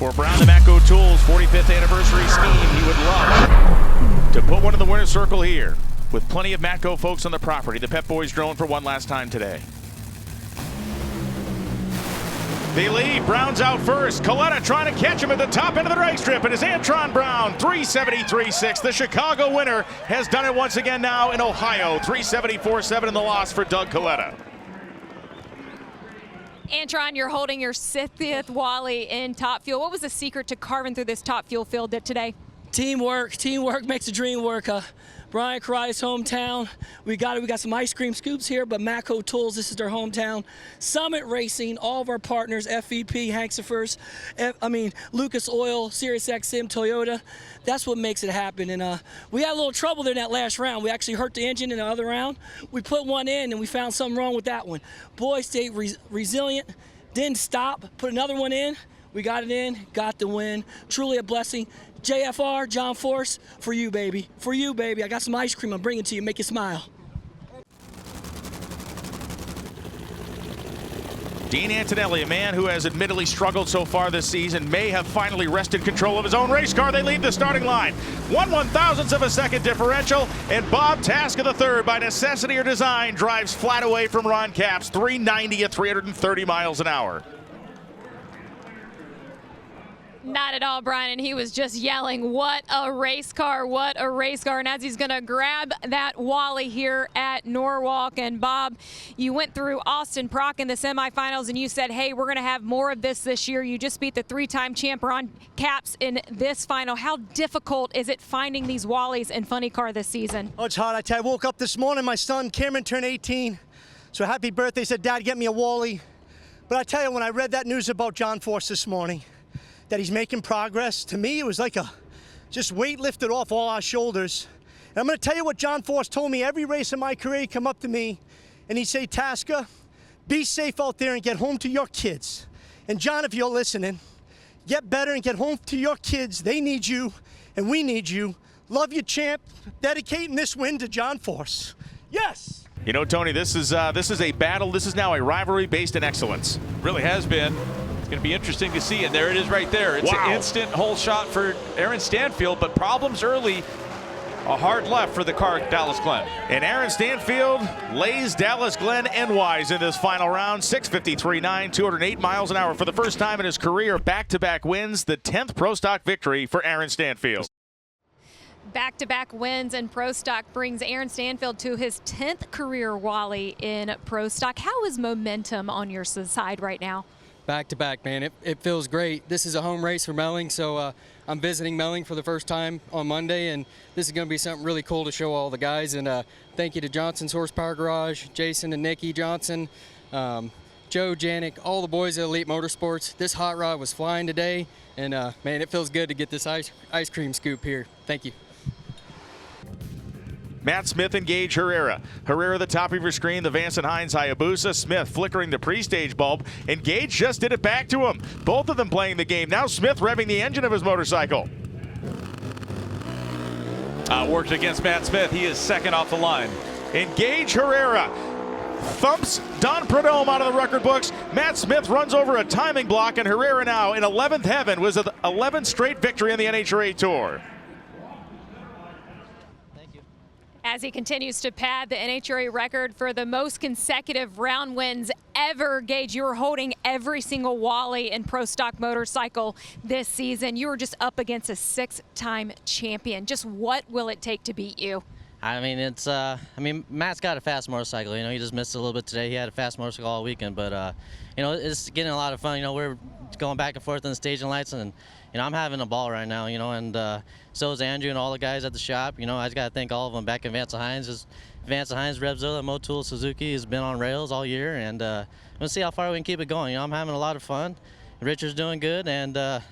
For Brown, the Matco Tools 45th anniversary scheme, he would love to put one in the winner's circle here. With plenty of Matco folks on the property, the Pep Boys drone for one last time today. They lead. Brown's out first. Coletta trying to catch him at the top end of the drag strip. It is Antron Brown, 373.6. The Chicago winner has done it once again now in Ohio. 374.7 in the loss for Doug Coletta. Antron, you're holding your 60th Wally in Top Fuel. What was the secret to carving through this Top Fuel field today? Teamwork makes the dream work. Brian Karai's hometown. We got some ice cream scoops here, but Matco Tools, this is their hometown. Summit Racing, all of our partners, FVP, Hanksifers, Lucas Oil, SiriusXM, Toyota. That's what makes it happen. And we had a little trouble there in that last round. We actually hurt the engine in the other round. We put one in, and we found something wrong with that one. Boy stayed resilient, didn't stop, put another one in. We got it in, got the win. Truly a blessing. JFR, John Force, for you, baby. For you, baby. I got some ice cream I'm bringing to you. Make you smile. Dean Antonelli, a man who has admittedly struggled so far this season, may have finally wrested control of his own race car. They leave the starting line. 1/1000th of a second differential, and Bob Tasca III, by necessity or design, drives flat away from Ron Capps, 390 at 330 miles an hour. Not at all, Brian, and he was just yelling, what a race car, what a race car. And as he's gonna grab that Wally here at Norwalk. And Bob, you went through Austin Prock in the semifinals and you said, hey, we're gonna have more of this year. You just beat the three-time champ Ron Capps in this final. How difficult is it finding these Wallies in Funny Car this season? Oh, it's hard. I tell you, I woke up this morning, my son Cameron turned 18. So happy birthday, said, Dad, get me a Wally. But I tell you, when I read that news about John Force this morning, that he's making progress, to me it was like just weight lifted off all our shoulders. And I'm gonna tell you what John Force told me every race in my career. He'd come up to me and he'd say, Tasca, be safe out there and get home to your kids. And John, if you're listening, get better and get home to your kids. They need you and we need you. Love you, champ. Dedicating this win to John Force. Yes! You know, Tony, this is a battle. This is now a rivalry based in excellence. Really has been. Going to be interesting to see, and there it is right there. It's an instant hole shot for Aaron Stanfield, but problems early. A hard left for the car Dallas Glenn. And Aaron Stanfield lays Dallas Glenn endwise in this final round. 6:53.9, 208 miles an hour for the first time in his career. Back-to-back wins, the 10th Pro Stock victory for Aaron Stanfield. Back-to-back wins and Pro Stock brings Aaron Stanfield to his 10th career Wally in Pro Stock. How is momentum on your side right now? Back-to-back, man. It feels great. This is a home race for Melling, so I'm visiting Melling for the first time on Monday, and this is going to be something really cool to show all the guys. And thank you to Johnson's Horsepower Garage, Jason and Nikki Johnson, Joe, Janik, all the boys at Elite Motorsports. This hot rod was flying today, and man, it feels good to get this ice cream scoop here. Thank you. Matt Smith and Gage Hererra. Hererra the top of your screen, the Vance and Hines Hayabusa. Smith flickering the pre-stage bulb, and Gage just did it back to him. Both of them playing the game. Now Smith revving the engine of his motorcycle. Worked against Matt Smith. He is second off the line. And Gage Hererra thumps Don Prudhomme out of the record books. Matt Smith runs over a timing block, and Hererra now in 11th heaven with an 11th straight victory on the NHRA Tour. As he continues to pad the NHRA record for the most consecutive round wins ever. Gage, you were holding every single Wally in Pro Stock motorcycle this season. You were just up against a 6-time champion. Just what will it take to beat you? I mean, Matt's got a fast motorcycle. You know, he just missed a little bit today. He had a fast motorcycle all weekend, but you know, it's getting a lot of fun. You know, we're going back and forth on the staging lights, and you know, I'm having a ball right now. You know, and so is Andrew and all the guys at the shop. You know, I just got to thank all of them. Back in Vance and Hines, Revzilla, Motul, Suzuki has been on rails all year, and we'll see how far we can keep it going. You know, I'm having a lot of fun. Richard's doing good, and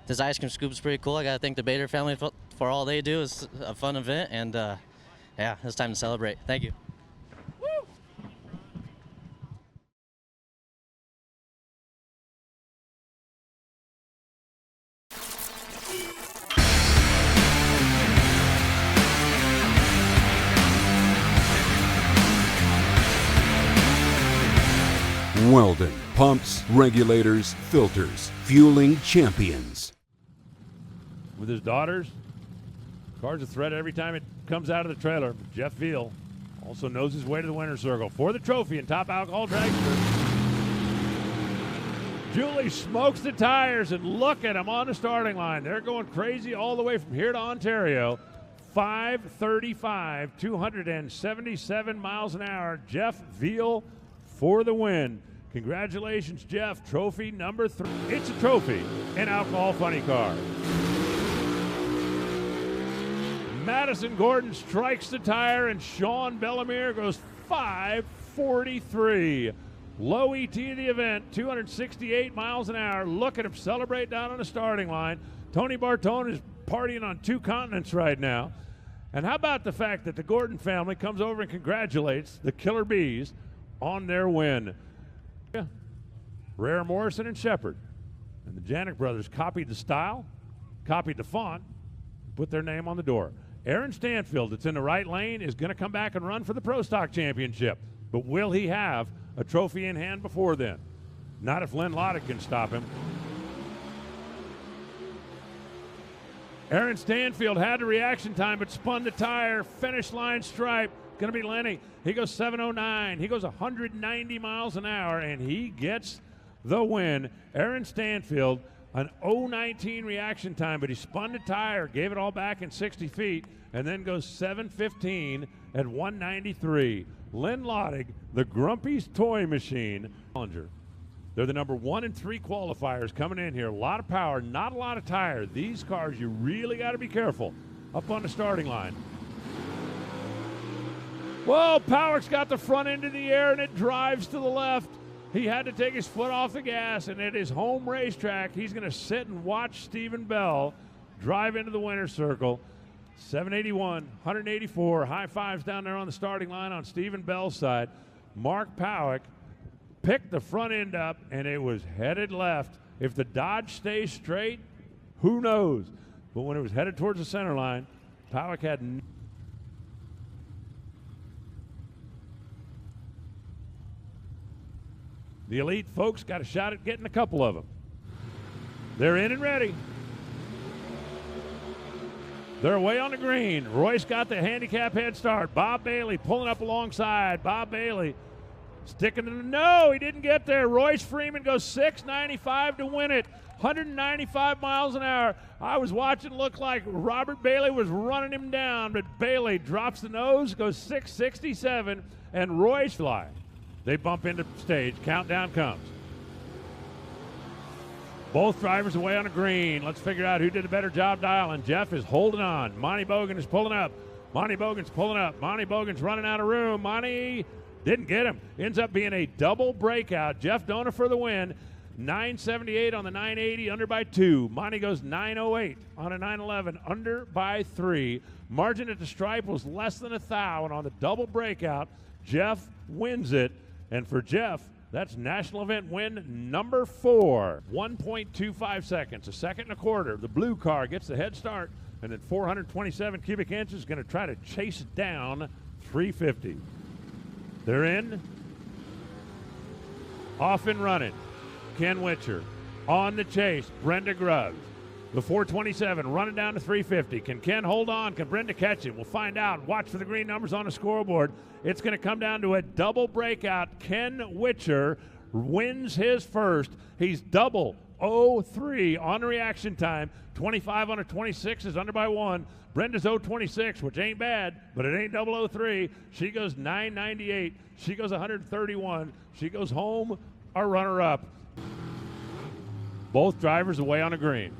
this ice cream scoop is pretty cool. I got to thank the Bader family for all they do. It's a fun event, and yeah, it's time to celebrate. Thank you. Weldon pumps, regulators, filters, fueling champions. With his daughters, car's a threat every time it comes out of the trailer. Jeff Veal also knows his way to the winner's circle for the trophy and top alcohol dragster. Julie smokes the tires, and look at him on the starting line. They're going crazy all the way from here to Ontario. 5:35, 277 miles an hour. Jeff Veal for the win. Congratulations, Jeff. Trophy number 3. It's a trophy, an alcohol funny car. Madison Gordon strikes the tire, and Sean Bellemere goes 5:43. Low ET of the event, 268 miles an hour. Look at him celebrate down on the starting line. Tony Bartone is partying on 2 continents right now. And how about the fact that the Gordon family comes over and congratulates the Killer Bees on their win? Hererra, Morrison, and Shepard. And the Janik brothers copied the style, copied the font, put their name on the door. Aaron Stanfield, that's in the right lane, is going to come back and run for the Pro Stock Championship. But will he have a trophy in hand before then? Not if Lynn Loddick can stop him. Aaron Stanfield had the reaction time, but spun the tire. Finish line stripe. Going to be Lenny. He goes 7:09. He goes 190 miles an hour, and he gets the win. Aaron Stanfield, an 0:19 reaction time, but he spun the tire, gave it all back in 60 feet, and then goes 7:15 at 193. Lynn Loddick, the Grumpy's Toy Machine. They're the number 1 and 3 qualifiers coming in here. A lot of power, not a lot of tire. These cars, you really got to be careful up on the starting line. Whoa, Powick's got the front end of the air, and it drives to the left. He had to take his foot off the gas, and at his home racetrack, he's going to sit and watch Stephen Bell drive into the winner's circle. 781, 184, high fives down there on the starting line on Stephen Bell's side. Mark Powick picked the front end up, and it was headed left. If the Dodge stays straight, who knows? But when it was headed towards the center line, Powick had the elite folks got a shot at getting a couple of them. They're in and ready. They're away on the green. Royce got the handicap head start. Bob Bailey pulling up alongside. Bob Bailey sticking to the, no, he didn't get there. Royce Freeman goes 6:95 to win it. 195 miles an hour. I was watching, looked like Robert Bailey was running him down, but Bailey drops the nose, goes 6:67, and Royce fly. They bump into stage. Countdown comes. Both drivers away on a green. Let's figure out who did a better job dialing. Jeff is holding on. Monty Bogan is pulling up. Monty Bogan's pulling up. Monty Bogan's running out of room. Monty didn't get him. Ends up being a double breakout. Jeff Dona for the win. 978 on the 980, under by 2. Monty goes 908 on a 911, under by 3. Margin at the stripe was less than a thou, and on the double breakout, Jeff wins it. And for Jeff, that's national event win number 4. 1.25 seconds, a second and a quarter. The blue car gets the head start, and then 427 cubic inches going to try to chase down 350. They're in. Off and running. Ken Witcher on the chase. Brenda Grubbs. The 427 running down to 350. Can Ken hold on? Can Brenda catch it? We'll find out. Watch for the green numbers on the scoreboard. It's going to come down to a double breakout. Ken Witcher wins his first. He's double 0-3 on the reaction time. 25 on a 26 is under by 1. Brenda's 0-26, which ain't bad, but it ain't double 0-3. She goes 9.98. She goes 131. She goes home, our runner-up. Both drivers away on a green.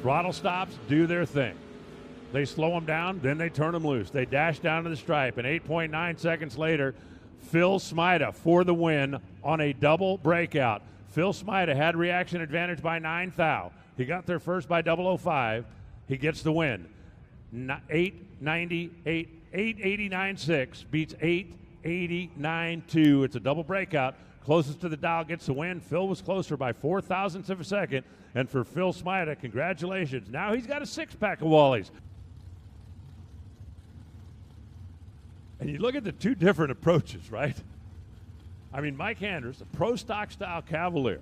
Throttle stops, do their thing. They slow them down, then they turn them loose. They dash down to the stripe, and 8.9 seconds later, Phil Smida for the win on a double breakout. Phil Smida had reaction advantage by 9 thou. He got there first by 005. He gets the win. 889.6 beats 889.2. It's a double breakout. Closest to the dial gets the win. Phil was closer by 4 thousandths of a second. And for Phil Smida, congratulations. Now he's got a 6-pack of Wallies. And you look at the two different approaches, right? I mean, Mike Andrews, a pro stock style Cavalier,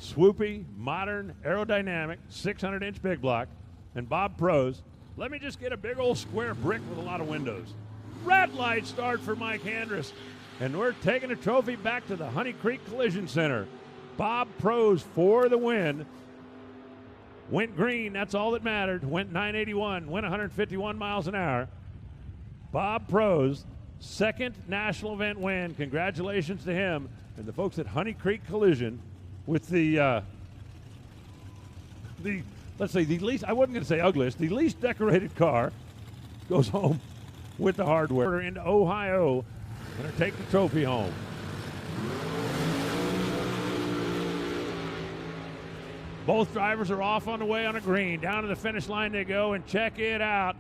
swoopy, modern, aerodynamic, 600-inch big block, and Bob Prose. Let me just get a big old square brick with a lot of windows. Red light start for Mike Andrews, and we're taking a trophy back to the Honey Creek Collision Center. Bob Prose for the win. Went green, that's all that mattered. Went 981, went 151 miles an hour. Bob Prose, second national event win. Congratulations to him and the folks at Honey Creek Collision with the let's say the least, I wasn't going to say ugliest, the least decorated car goes home with the hardware into Ohio. Going to take the trophy home. Both drivers are off on the way on a green. Down to the finish line they go, and check it out.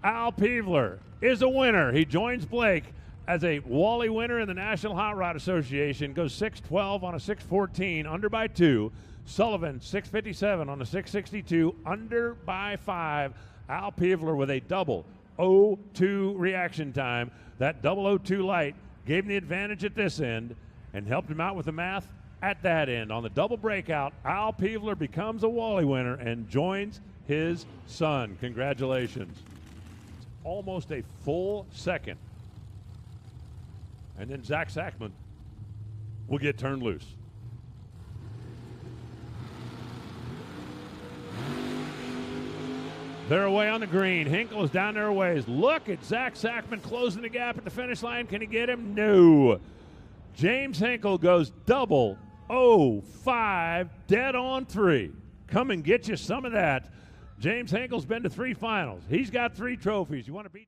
Al Peevler is a winner. He joins Blake as a Wally winner in the National Hot Rod Association. Goes 6:12 on a 6:14, under by 2. Sullivan 6:57 on a 6:62, under by 5. Al Peevler with a double 0-2 reaction time. That double 0-2 light gave him the advantage at this end and helped him out with the math at that end. On the double breakout, Al Peevler becomes a Wally winner and joins his son. Congratulations. It's almost a full second. And then Zach Sackman will get turned loose. They're away on the green. Hinkle is down there a ways. Look at Zach Sackman closing the gap at the finish line. Can he get him? No. James Hinkle goes double 0-5, dead on 3. Come and get you some of that. James Hinkle's been to 3 finals. He's got 3 trophies. You want to beat